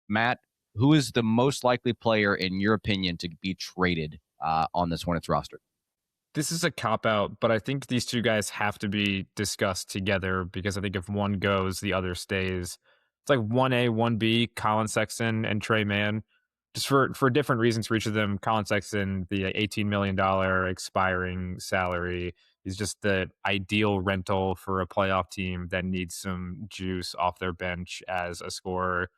Matt, who is the most likely player, in your opinion, to be traded on this Hornets roster? This is a cop-out, but I think these two guys have to be discussed together because I think if one goes, the other stays. It's like 1A, 1B, Collin Sexton and Tre Mann. Just for different reasons for each of them. Collin Sexton, the $18 million expiring salary, is just the ideal rental for a playoff team that needs some juice off their bench as a scorer.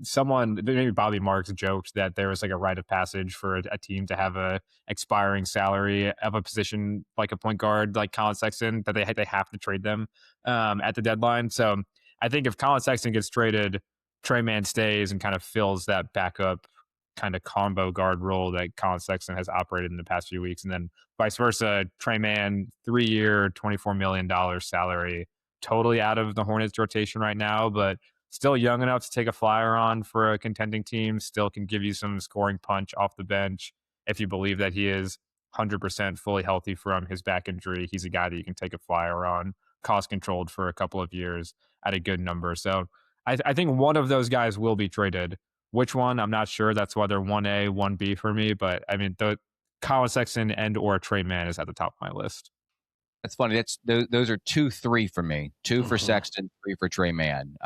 Someone, maybe Bobby Marks, joked that there was like a rite of passage for a team to have a expiring salary of a position like a point guard like Collin Sexton, that they have to trade them at the deadline. So I think if Collin Sexton gets traded, Tre Mann stays and kind of fills that backup kind of combo guard role that Collin Sexton has operated in the past few weeks. And then vice versa, Tre Mann, 3-year, $24 million salary, totally out of the Hornets rotation right now, but still young enough to take a flyer on for a contending team, still can give you some scoring punch off the bench. If you believe that he is 100% fully healthy from his back injury, he's a guy that you can take a flyer on, cost controlled for a couple of years at a good number. So I think one of those guys will be traded. Which one? I'm not sure. That's why they're 1A, 1B for me. But I mean, the Collin Sexton and or Tre Mann is at the top of my list. That's funny. Those are 2-3 for me. 2 for Sexton, 3 for Tre Mann.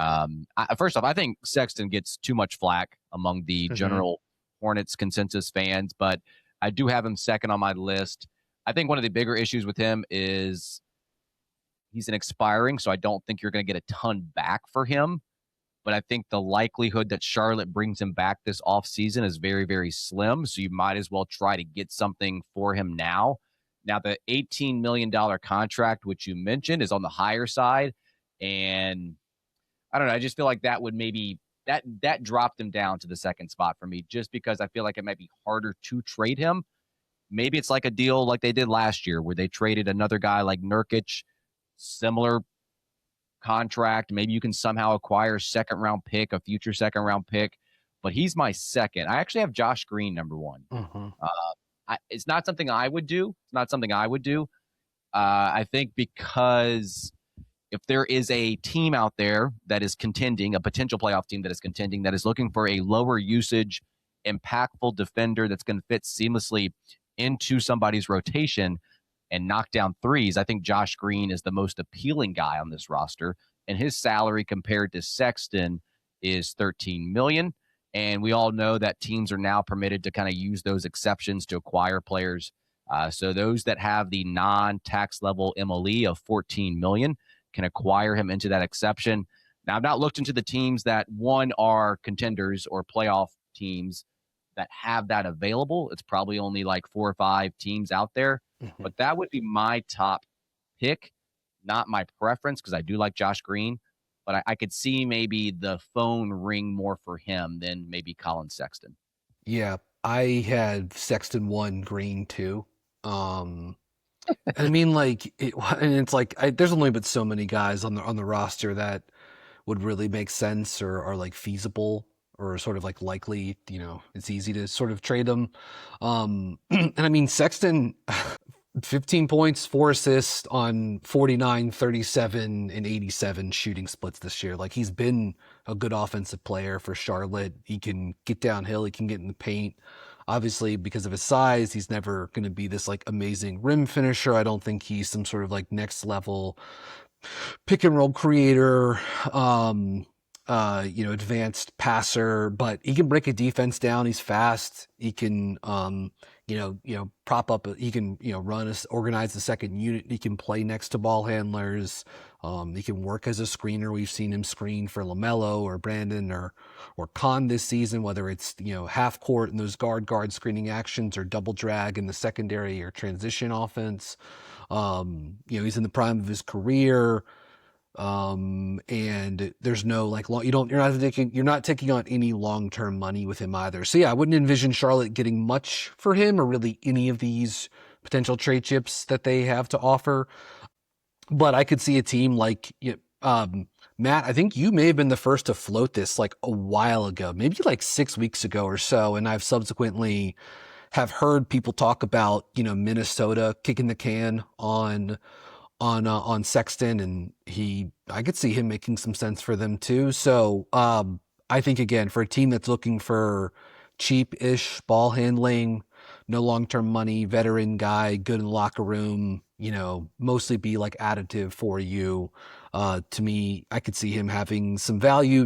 First off, I think Sexton gets too much flack among the general Hornets consensus fans, but I do have him second on my list. I think one of the bigger issues with him is he's an expiring, so I don't think you're going to get a ton back for him. But I think the likelihood that Charlotte brings him back this offseason is very, very slim. So you might as well try to get something for him now. Now, the $18 million contract, which you mentioned, is on the higher side. And I don't know. I just feel like that would maybe that dropped him down to the second spot for me, just because I feel like it might be harder to trade him. Maybe it's like a deal like they did last year where they traded another guy like Nurkic, similar contract. Maybe you can somehow acquire a second-round pick, a future second-round pick. But he's my second. I actually have Josh Green number one. It's not something I would do. I think because if there is a team out there that is contending, a potential playoff team that is contending, that is looking for a lower usage, impactful defender that's going to fit seamlessly into somebody's rotation and knock down threes, I think Josh Green is the most appealing guy on this roster. And his salary compared to Sexton is $13 million. And we all know that teams are now permitted to kind of use those exceptions to acquire players. So those that have the non-tax level MLE of $14 million can acquire him into that exception. Now, I've not looked into the teams that, one, are contenders or playoff teams that have that available. It's probably only like 4 or 5 teams out there. But that would be my top pick, not my preference, because I do like Josh Green. But I could see maybe the phone ring more for him than maybe Collin Sexton. Yeah, I had Sexton 1, Green 2. I mean, like, it's like there's only but so many guys on the roster that would really make sense or are like feasible or sort of like likely. It's easy to sort of trade them. And I mean, Sexton, 15 points, 4 assists on 49, 37, and 87 shooting splits this year. Like, he's been a good offensive player for Charlotte. He can get downhill. He can get in the paint. Obviously, because of his size, he's never going to be this like amazing rim finisher. I don't think he's some sort of like next level pick and roll creator, advanced passer, but he can break a defense down. He's fast. He can, prop up. He can, organize the second unit. He can play next to ball handlers. He can work as a screener. We've seen him screen for LaMelo or Brandon or Khan this season, whether it's, half court and those guard screening actions or double drag in the secondary or transition offense. He's in the prime of his career. And there's no you're not taking on any long-term money with him either. So yeah, I wouldn't envision Charlotte getting much for him or really any of these potential trade chips that they have to offer. But I could see a team like, Matt, I think you may have been the first to float this like a while ago, maybe like 6 weeks ago or so. And I've subsequently have heard people talk about, Minnesota kicking the can on Sexton, and I could see him making some sense for them too. So, I think, again, for a team that's looking for cheap-ish ball handling, no long-term money, veteran guy, good in the locker room, mostly be like additive for you. To me, I could see him having some value.